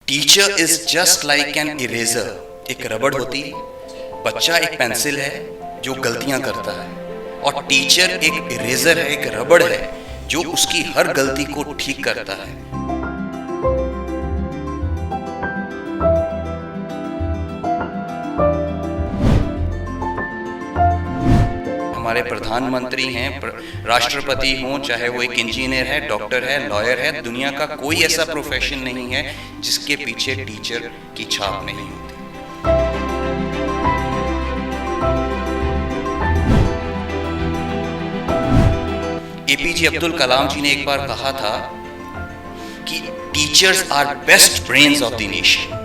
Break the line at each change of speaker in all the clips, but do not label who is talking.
Teacher is just like an eraser. एक रबड़ होती है, बच्चा एक पेंसिल है जो गलतियां करता है, और टीचर एक इरेजर है, एक रबड़ है जो उसकी हर गलती को ठीक करता है। हमारे प्रधानमंत्री हैं, राष्ट्रपति हों, चाहे वो एक इंजीनियर है, डॉक्टर है, लॉयर है, दुनिया का कोई ऐसा प्रोफेशन नहीं है जिसके पीछे टीचर की छाप नहीं होती। एपीजे अब्दुल कलाम जी ने एक बार कहा था कि teachers are best brains of the nation.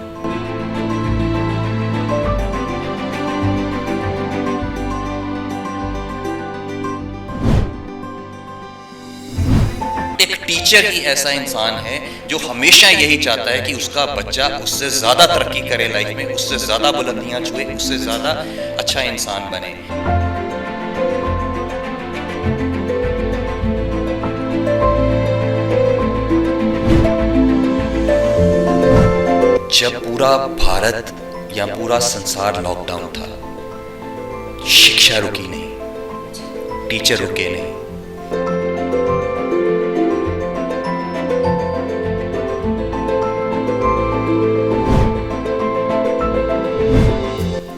एक टीचर ही ऐसा इंसान है जो हमेशा यही चाहता है कि उसका बच्चा उससे ज्यादा तरक्की करे लाइफ में, उससे ज्यादा बुलंदियां छुए, उससे ज्यादा अच्छा इंसान बने। जब पूरा भारत या पूरा संसार लॉकडाउन था, शिक्षा रुकी नहीं, टीचर रुके नहीं।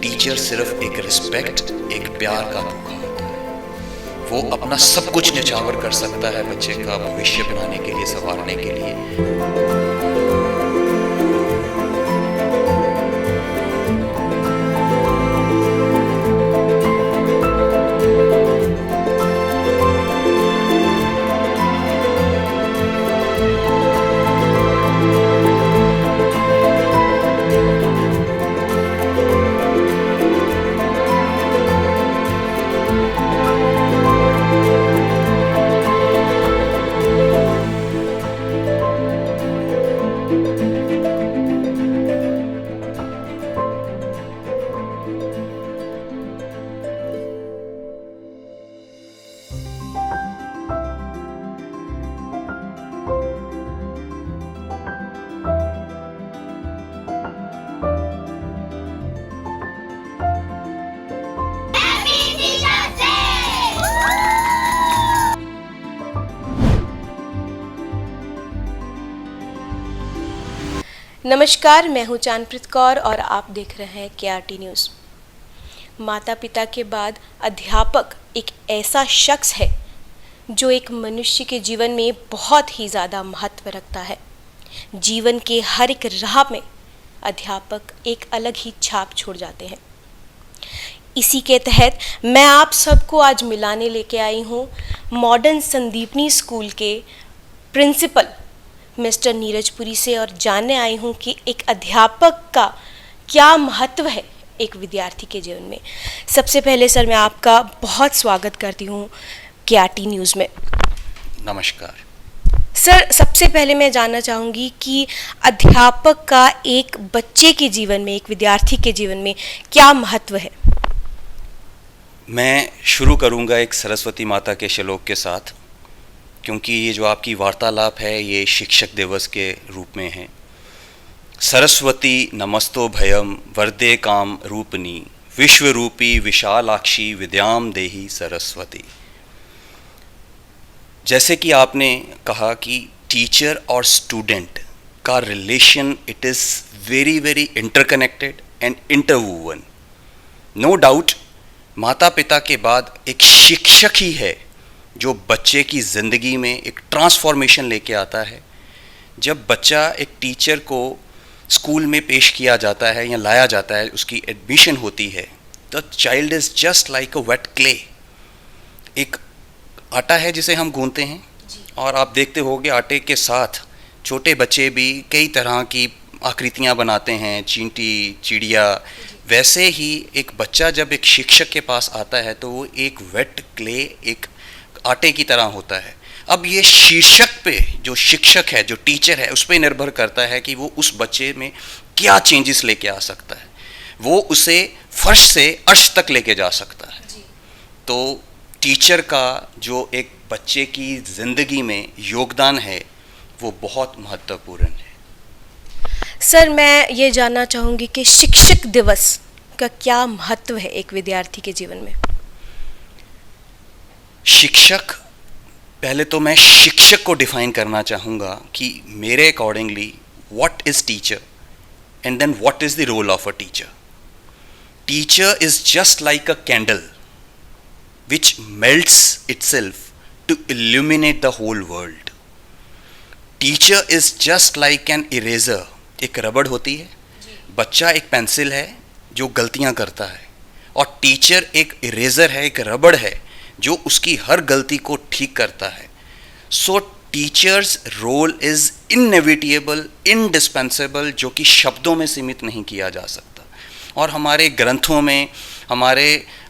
टीचर सिर्फ एक रिस्पेक्ट, एक प्यार का भूखा होता है। वो अपना सब कुछ न्यौछावर कर सकता है बच्चे का भविष्य बनाने के लिए, संवारने के लिए।
नमस्कार, मैं हूं चांदप्रीत कौर और आप देख रहे हैं केआरटी न्यूज़। माता पिता के बाद अध्यापक एक ऐसा शख्स है जो एक मनुष्य के जीवन में बहुत ही ज़्यादा महत्व रखता है। जीवन के हर एक राह में अध्यापक एक अलग ही छाप छोड़ जाते हैं। इसी के तहत मैं आप सबको आज मिलाने लेके आई हूँ मॉडर्न संदीपनी स्कूल के प्रिंसिपल मिस्टर नीरज पुरी से, और जानने आई हूँ कि एक अध्यापक का क्या महत्व है एक विद्यार्थी के जीवन में। सबसे पहले सर, मैं आपका बहुत स्वागत करती हूँ केआरटी न्यूज़ में।
नमस्कार
सर, सबसे पहले मैं जानना चाहूँगी कि अध्यापक का एक बच्चे के जीवन में, एक विद्यार्थी के जीवन में क्या महत्व है।
मैं शुरू करूँगा एक सरस्वती माता के श्लोक के साथ, क्योंकि ये जो आपकी वार्तालाप है ये शिक्षक दिवस के रूप में है। सरस्वती नमस्तो भयम वरदे काम रूपनी विश्वरूपी विशालाक्षी विद्याम देही सरस्वती। जैसे कि आपने कहा कि टीचर और स्टूडेंट का relation, it is very very interconnected and interwoven. No doubt माता पिता के बाद एक शिक्षक ही है जो बच्चे की ज़िंदगी में एक ट्रांसफॉर्मेशन लेके आता है। जब बच्चा एक टीचर को स्कूल में पेश किया जाता है या लाया जाता है, उसकी एडमिशन होती है, तो child is just like a wait clay. एक आटा है जिसे हम गूंथते हैं, और आप देखते होंगे आटे के साथ छोटे बच्चे भी कई तरह की आकृतियाँ बनाते हैं, चींटी, चिड़िया। वैसे ही एक बच्चा जब एक शिक्षक के पास आता है तो वो एक वेट क्ले, एक आटे की तरह होता है। अब ये शीर्षक पे जो शिक्षक है, जो टीचर है, उस पर निर्भर करता है कि वो उस बच्चे में क्या चेंजेस लेके आ सकता है। वो उसे फर्श से अर्श तक लेके जा सकता है। तो टीचर का जो एक बच्चे की ज़िंदगी में योगदान है वो बहुत महत्वपूर्ण है।
सर, मैं ये जानना चाहूँगी कि शिक्षक दिवस का क्या महत्व है एक विद्यार्थी के जीवन में?
शिक्षक, पहले तो मैं शिक्षक को डिफाइन करना चाहूँगा कि मेरे accordingly what is teacher and then what is the role of a teacher. Teacher is just like a candle which melts itself to illuminate the whole world. Teacher is just like an eraser. एक रबड़ होती है, बच्चा एक pencil है जो गलतियां करता है, और टीचर एक इरेजर है, एक रबड़ है जो उसकी हर गलती को ठीक करता है. So teacher's role is inevitable, indispensable, जो कि शब्दों में सीमित नहीं किया जा सकता. और हमारे ग्रंथों में, हमारे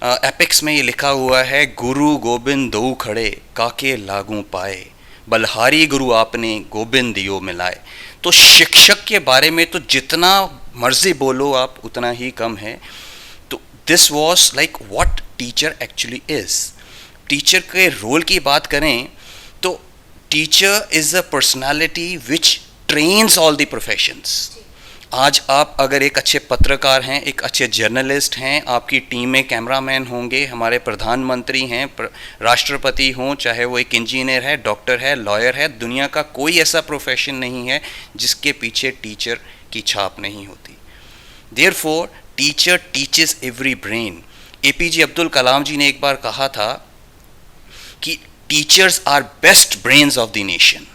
एपिक्स में ये लिखा हुआ है, गुरु गोबिंद दो खड़े काके लागू पाए, बलहारी गुरु आपने गोबिंद दियो मिलाए. तो शिक्षक के बारे में तो जितना मर्जी बोलो आप उतना ही कम है. तो this was like what teacher actually is. Teacher के रोल की बात करें तो teacher is a personality which trains all the professions. आज आप अगर एक अच्छे पत्रकार हैं, एक अच्छे जर्नलिस्ट हैं, आपकी टीम में कैमरामैन होंगे, हमारे प्रधानमंत्री हैं, राष्ट्रपति हों, चाहे वो एक इंजीनियर है, डॉक्टर है, लॉयर है, दुनिया का कोई ऐसा प्रोफेशन नहीं है जिसके पीछे टीचर की छाप नहीं होती. Therefore teacher teaches every brain. APJ Abdul Kalam ji ने एक बार कहा था कि teachers are best brains of the nation.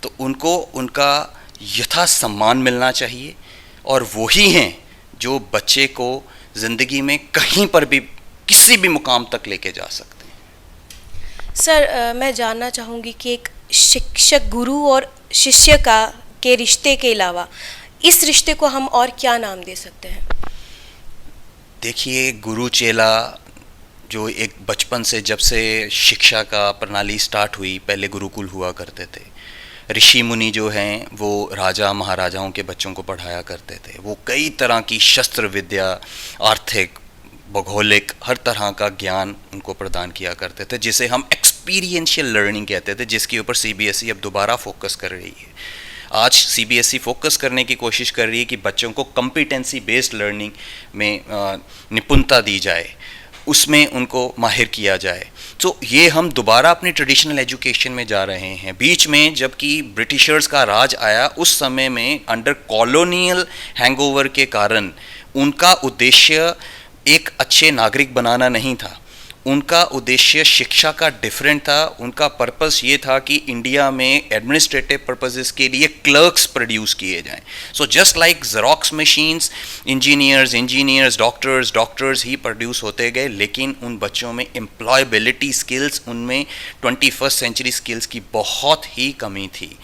तो उनको उनका यथा सम्मान मिलना चाहिए, और वही हैं जो बच्चे को ज़िंदगी में कहीं पर भी किसी भी मुकाम तक लेके जा सकते हैं.
सर, मैं जानना चाहूँगी कि एक शिक्षक, गुरु और शिष्य के रिश्ते के अलावा इस रिश्ते को हम और क्या नाम दे सकते हैं?
देखिए, गुरु चेला जो एक बचपन से, जब से शिक्षा का प्रणाली स्टार्ट हुई, पहले गुरुकुल हुआ करते थे. ऋषि मुनि जो हैं वो राजा महाराजाओं के बच्चों को पढ़ाया करते थे. वो कई तरह की शस्त्र विद्या, आर्थिक, भौगोलिक, हर तरह का ज्ञान उनको प्रदान किया करते थे, जिसे हम एक्सपीरियंशियल लर्निंग कहते थे, जिसके ऊपर सीबीएसई अब दोबारा फोकस कर रही है. आज सीबीएसई फोकस करने की कोशिश कर रही है कि बच्चों को कॉम्पिटेंसी बेस्ड लर्निंग में निपुणता दी जाए, उसमें उनको माहिर किया जाए. तो ये हम दोबारा अपनी ट्रेडिशनल एजुकेशन में जा रहे हैं. बीच में जबकि ब्रिटिशर्स का राज आया, उस समय में अंडर कॉलोनियल हैंगओवर के कारण उनका उद्देश्य एक अच्छे नागरिक बनाना नहीं था. उनका उद्देश्य शिक्षा का डिफरेंट था. उनका पर्पस ये था कि इंडिया में एडमिनिस्ट्रेटिव पर्पसेस के लिए क्लर्क्स प्रोड्यूस किए जाएं. So just like xerox machines, engineers, doctors ही प्रोड्यूस होते गए, लेकिन उन बच्चों में एम्प्लॉयबिलिटी स्किल्स, उनमें 21st सेंचुरी स्किल्स की बहुत ही कमी थी.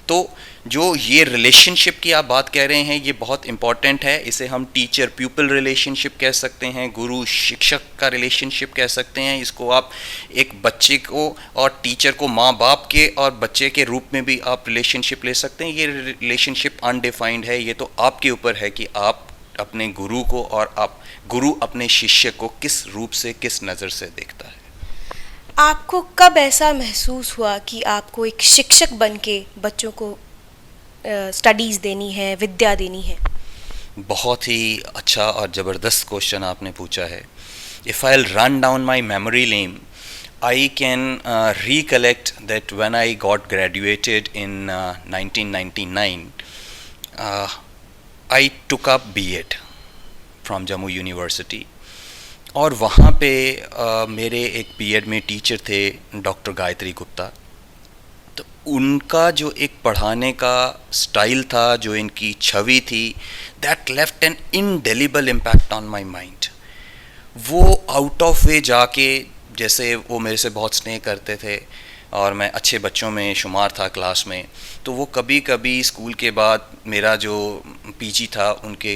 तो जो ये रिलेशनशिप की आप बात कह रहे हैं, ये बहुत इम्पॉर्टेंट है. इसे हम टीचर प्यूपल रिलेशनशिप कह सकते हैं, गुरु शिक्षक का रिलेशनशिप कह सकते हैं. इसको आप एक बच्चे को और टीचर को माँ बाप के और बच्चे के रूप में भी आप रिलेशनशिप ले सकते हैं. ये रिलेशनशिप अनडिफाइंड है. ये तो आपके ऊपर है कि आप अपने गुरु को, और आप गुरु अपने शिष्य को किस रूप से, किस नज़र से देखता है.
आपको कब ऐसा महसूस हुआ कि आपको एक शिक्षक बन के बच्चों को स्टडीज़ देनी है, विद्या देनी है?
बहुत ही अच्छा और ज़बरदस्त क्वेश्चन आपने पूछा है. If I run down my memory lane, I can recollect that when I got graduated in 1999, I took up B.Ed from Jammu University. और वहाँ पे मेरे एक B.Ed में टीचर थे डॉक्टर गायत्री गुप्ता. तो उनका जो एक पढ़ाने का स्टाइल था, जो इनकी छवि थी, that left N indelible impact on my mind. वो आउट ऑफ वे जाके, जैसे वो मेरे से बहुत स्नेह करते थे और मैं अच्छे बच्चों में शुमार था क्लास में, तो वो कभी कभी स्कूल के बाद, मेरा जो पीजी था उनके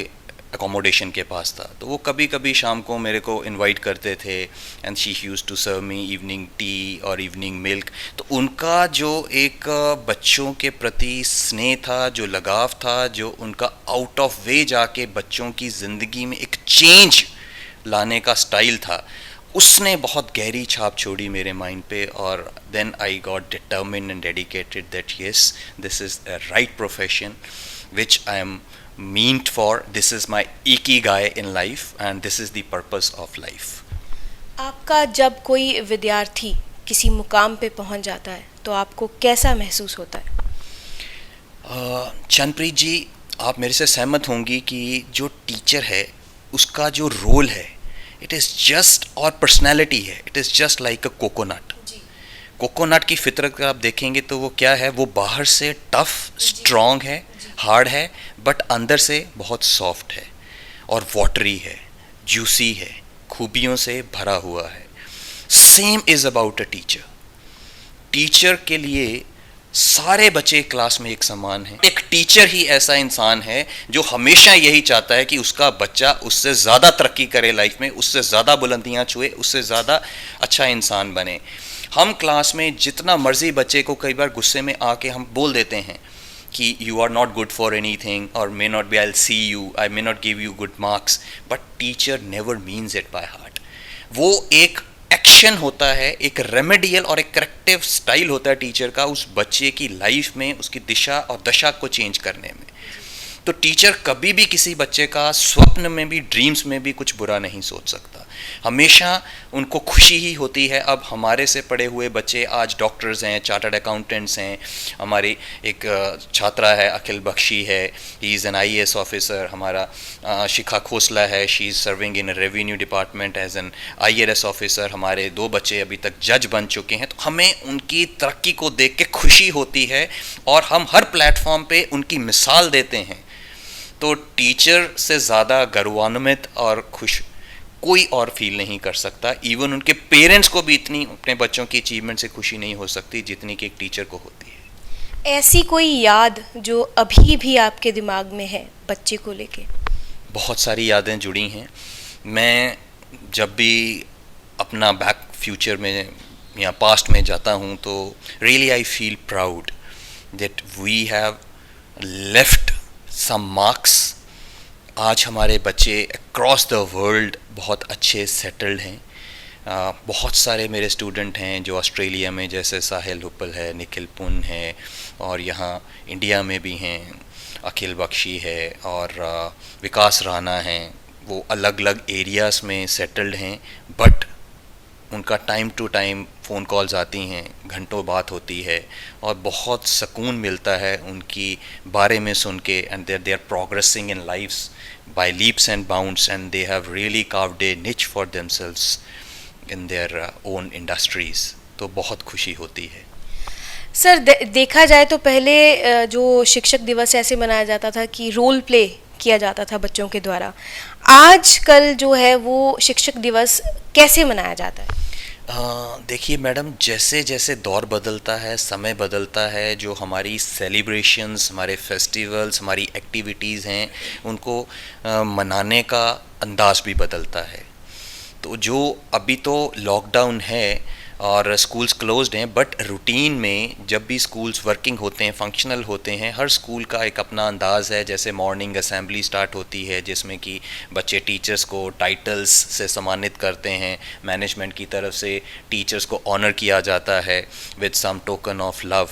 अकोमोडेशन के पास था, तो वो कभी कभी शाम को मेरे को इनवाइट करते थे, and she used to serve me evening tea और इवनिंग मिल्क. तो उनका जो एक बच्चों के प्रति स्नेह था, जो लगाव था, जो उनका आउट ऑफ वे जाके बच्चों की ज़िंदगी में एक चेंज लाने का स्टाइल था, उसने बहुत गहरी छाप छोड़ी मेरे माइंड पे. और then I got determined and dedicated that yes, this is a right profession. which I am meant for. This is my ikigai in life, and this is the purpose of life.
आपका जब कोई विद्यार्थी किसी मुकाम पे पहुंच जाता है तो आपको कैसा महसूस होता है?
चंदप्रीत जी, आप मेरे से सहमत होंगी कि जो टीचर है उसका जो रोल है, इट इज़ जस्ट, और पर्सनैलिटी है, it is just like a coconut. Coconut की फितरत अगर आप देखेंगे तो वो क्या है, वो बाहर से टफ स्ट्रॉन्ग है, हार्ड है, बट अंदर से बहुत सॉफ्ट है और वाटरी है, जूसी है, खूबियों से भरा हुआ है. Same is about a teacher. Teacher के लिए सारे बच्चे क्लास में एक समान हैं. एक टीचर ही ऐसा इंसान है जो हमेशा यही चाहता है कि उसका बच्चा उससे ज़्यादा तरक्की करे लाइफ में, उससे ज़्यादा बुलंदियां छुए, उससे ज़्यादा अच्छा इंसान बने. हम क्लास में जितना मर्जी बच्चे को कई बार गुस्से में आके हम बोल देते हैं कि you are not good for anything, और may not be, I see you, I may not give you good marks, but teacher never means it by heart. वो एक एक्शन होता है, एक रेमेडियल और एक करेक्टिव स्टाइल होता है टीचर का उस बच्चे की लाइफ में, उसकी दिशा और दशा को चेंज करने में. तो टीचर कभी भी किसी बच्चे का स्वप्न में भी, ड्रीम्स में भी कुछ बुरा नहीं सोच सकता. हमेशा उनको खुशी ही होती है. अब हमारे से पढ़े हुए बच्चे आज डॉक्टर्स हैं, चार्टर्ड अकाउंटेंट्स हैं. हमारी एक छात्रा है, अखिल बख्शी है, he is an IAS officer. हमारा शिखा खोसला है, she is serving in revenue department as an IRS officer. हमारे 2 बच्चे अभी तक जज बन चुके हैं. तो हमें उनकी तरक्की को देख के खुशी होती है और हम हर प्लेटफॉर्म पे उनकी मिसाल देते हैं. तो टीचर से ज़्यादा गर्वान्वित और खुश कोई और फील नहीं कर सकता. इवन उनके पेरेंट्स को भी इतनी अपने बच्चों की अचीवमेंट से खुशी नहीं हो सकती जितनी कि एक टीचर को होती है.
ऐसी कोई याद जो अभी भी आपके दिमाग में है बच्चे को लेके?
बहुत सारी यादें जुड़ी हैं. मैं जब भी अपना बैक फ्यूचर में या पास्ट में जाता हूँ तो really I feel proud that we have left some marks. आज हमारे बच्चे अक्रॉस द वर्ल्ड बहुत अच्छे सेटल्ड हैं. बहुत सारे मेरे स्टूडेंट हैं जो ऑस्ट्रेलिया में, जैसे साहिल हुप्पल है, निखिल पुन है, और यहाँ इंडिया में भी हैं, अखिल बख्शी है और विकास राणा हैं. वो अलग अलग एरियाज़ में सेटल्ड हैं, बट उनका time to time phone calls आती हैं, घंटों बात होती है और बहुत सुकून मिलता है उनकी बारे में सुन के. And they are progressing in lifes by leaps and bounds, and they have really carved a niche for themselves in their own industries. तो बहुत खुशी होती है.
सर, देखा जाए तो पहले जो शिक्षक दिवस ऐसे मनाया जाता था कि रोल प्ले किया जाता था बच्चों के द्वारा. आजकल जो है वो शिक्षक दिवस कैसे मनाया जाता है?
देखिए मैडम, जैसे जैसे दौर बदलता है, समय बदलता है, जो हमारी सेलिब्रेशंस, हमारे फेस्टिवल्स, हमारी एक्टिविटीज़ हैं, उनको मनाने का अंदाज़ भी बदलता है. तो जो अभी तो लॉकडाउन है और स्कूल्स क्लोज्ड हैं, बट रूटीन में जब भी स्कूल्स वर्किंग होते हैं, फंक्शनल होते हैं, हर स्कूल का एक अपना अंदाज़ है. जैसे मॉर्निंग असेंबली स्टार्ट होती है जिसमें कि बच्चे टीचर्स को टाइटल्स से सम्मानित करते हैं. मैनेजमेंट की तरफ से टीचर्स को ऑनर किया जाता है with some token of love.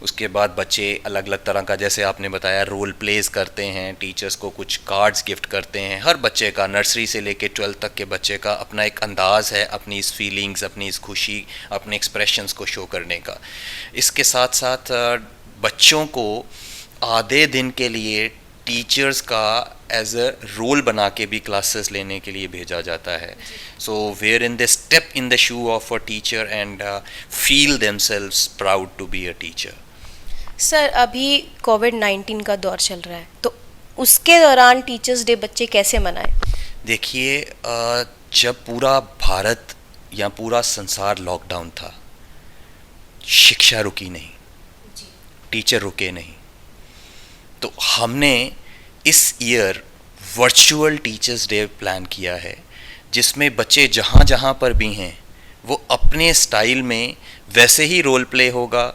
उसके बाद बच्चे अलग अलग तरह का, जैसे आपने बताया, रोल प्लेस करते हैं, टीचर्स को कुछ कार्ड्स गिफ्ट करते हैं. हर बच्चे का, नर्सरी से लेके 12th तक के बच्चे का अपना एक अंदाज़ है अपनी इस फीलिंग्स, अपनी इस खुशी, अपने एक्सप्रेशंस को शो करने का. इसके साथ साथ बच्चों को आधे दिन के लिए टीचर्स का एज अ रोल बना के भी क्लासेस लेने के लिए भेजा जाता है. So wherein they step in the shoe of a teacher and feel themselves proud to be a teacher.
Sir, अभी कोविड-19 का दौर चल रहा है, तो उसके दौरान टीचर्स डे बच्चे कैसे मनाएं?
देखिए, जब पूरा भारत या पूरा संसार लॉकडाउन था, शिक्षा रुकी नहीं, टीचर रुके नहीं. तो हमने इस year virtual teachers day plan किया है जिसमें बच्चे जहाँ जहाँ पर भी हैं वो अपने स्टाइल में वैसे ही रोल प्ले होगा,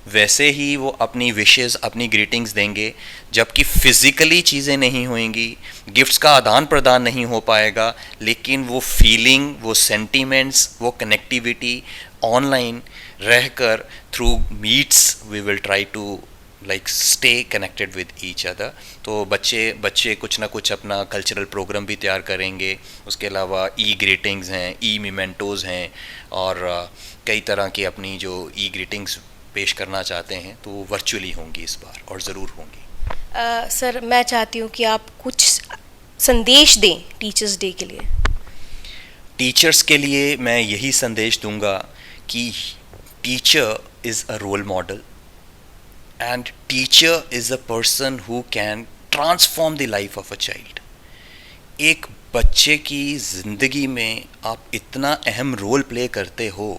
वैसे ही वो अपनी विशेज़, अपनी ग्रीटिंग्स देंगे. जबकि फ़िज़िकली चीज़ें नहीं होंगी, गिफ्ट्स का आदान प्रदान नहीं हो पाएगा, लेकिन वो फीलिंग, वो सेंटीमेंट्स, वो कनेक्टिविटी ऑनलाइन रहकर through meets we will try to like stay connected with each other. तो बच्चे कुछ ना कुछ अपना कल्चरल प्रोग्राम भी तैयार करेंगे, उसके अलावा ई ग्रीटिंग्स हैं, ई मेमेंटोज़ हैं, और कई तरह की अपनी जो ई ग्रीटिंग्स पेश करना चाहते हैं तो वो वर्चुअली होंगी इस बार, और ज़रूर होंगी।
सर मैं चाहती हूँ कि आप कुछ संदेश दें टीचर्स डे के लिए।
टीचर्स के लिए मैं यही संदेश दूंगा कि teacher is a role model, and teacher is a person who can transform the life of a child. एक बच्चे की ज़िंदगी में आप इतना अहम रोल प्ले करते हो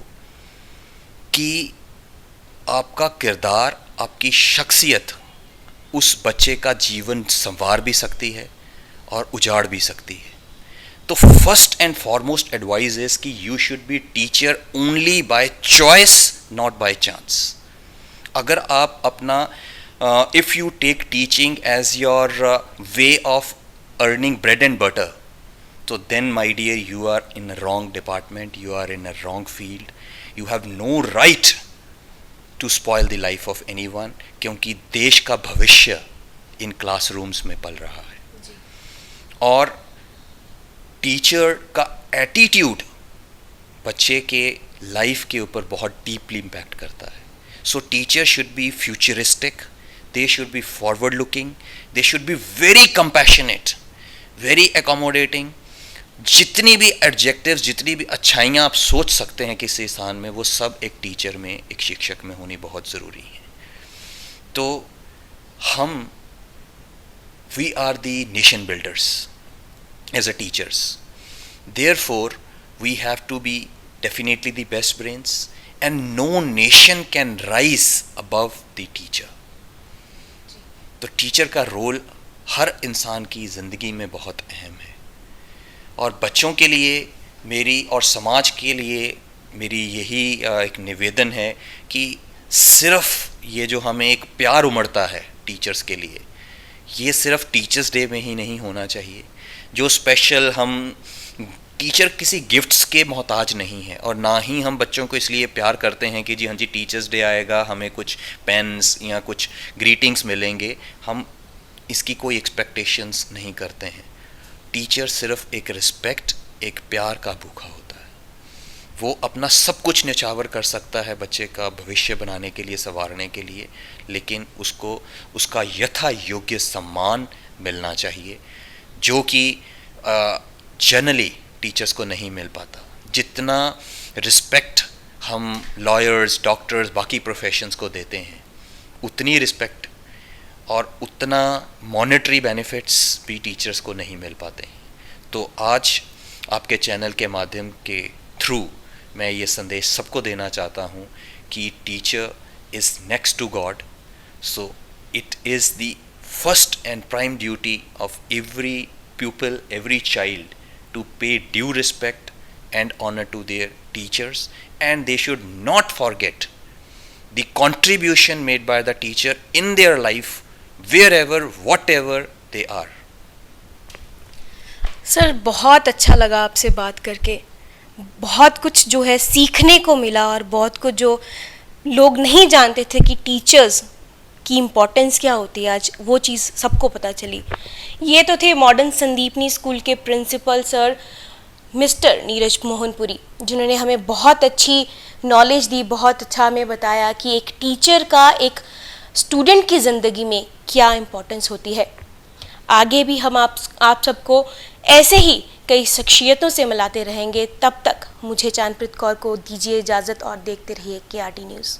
कि आपका किरदार, आपकी शख्सियत उस बच्चे का जीवन संवार भी सकती है और उजाड़ भी सकती है। तो first and foremost advice is कि you should be teacher only by choice, not by chance. अगर आप अपना if you take teaching as your way of earning bread and butter, तो then my dear you are in a wrong department, you are in a wrong field, you have no right to spoil the life of anyone, क्योंकि देश का भविष्य इन classrooms में पल रहा है। और टीचर का एटीट्यूड बच्चे के लाइफ के ऊपर बहुत डीपली इम्पैक्ट करता है। सो teacher should be futuristic, they should be forward looking, they should be very compassionate, very accommodating. जितनी भी एडजेक्टिव्स, जितनी भी अच्छाइयाँ आप सोच सकते हैं किसी इंसान में, वो सब एक टीचर में, एक शिक्षक में होनी बहुत ज़रूरी है। तो हम we are the nation builders as a teachers, therefore we have to be definitely the best brains, and no nation can rise above the teacher. तो टीचर का रोल हर इंसान की ज़िंदगी में बहुत अहम है, और बच्चों के लिए मेरी और समाज के लिए मेरी यही एक निवेदन है कि सिर्फ ये जो हमें एक प्यार उमड़ता है टीचर्स के लिए, ये सिर्फ टीचर्स डे में ही नहीं होना चाहिए। जो स्पेशल हम टीचर किसी गिफ्ट्स के मोहताज नहीं है, और ना ही हम बच्चों को इसलिए प्यार करते हैं कि जी हाँ जी टीचर्स डे आएगा हमें कुछ पेन्स या कुछ ग्रीटिंग्स मिलेंगे, हम इसकी कोई एक्सपेक्टेशंस नहीं करते हैं। टीचर सिर्फ एक रिस्पेक्ट, एक प्यार का भूखा होता है। वो अपना सब कुछ न्यौछावर कर सकता है बच्चे का भविष्य बनाने के लिए, संवारने के लिए, लेकिन उसको उसका यथा योग्य सम्मान मिलना चाहिए, जो कि जनरली टीचर्स को नहीं मिल पाता। जितना रिस्पेक्ट हम लॉयर्स, डॉक्टर्स, बाकी प्रोफेशंस को देते हैं, उतनी रिस्पेक्ट और उतना मॉनेटरी बेनिफिट्स भी टीचर्स को नहीं मिल पाते हैं। तो आज आपके चैनल के माध्यम के थ्रू मैं ये संदेश सबको देना चाहता हूँ कि teacher is next to God, so it is the first and prime duty of every pupil, every child, to pay due respect and honor to their teachers, and they should not forget the contribution made by the teacher in their life, wherever, whatever they are.
Sir बहुत अच्छा लगा आपसे बात करके, बहुत कुछ जो है सीखने को मिला, और बहुत कुछ जो लोग नहीं जानते थे कि टीचर्स की इम्पोर्टेंस क्या होती है, आज वो चीज़ सबको पता चली। ये तो थे मॉडर्न संदीपनी स्कूल के principal sir mister Neeraj Mohanpuri, जिन्होंने हमें बहुत अच्छी नॉलेज दी, बहुत अच्छा हमें बताया कि एक टीचर का एक स्टूडेंट की ज़िंदगी में क्या इम्पोर्टेंस होती है। आगे भी हम आप सबको ऐसे ही कई शख्सियतों से मिलाते रहेंगे। तब तक मुझे चांदप्रीत कौर को दीजिए इजाज़त, और देखते रहिए KRT न्यूज़।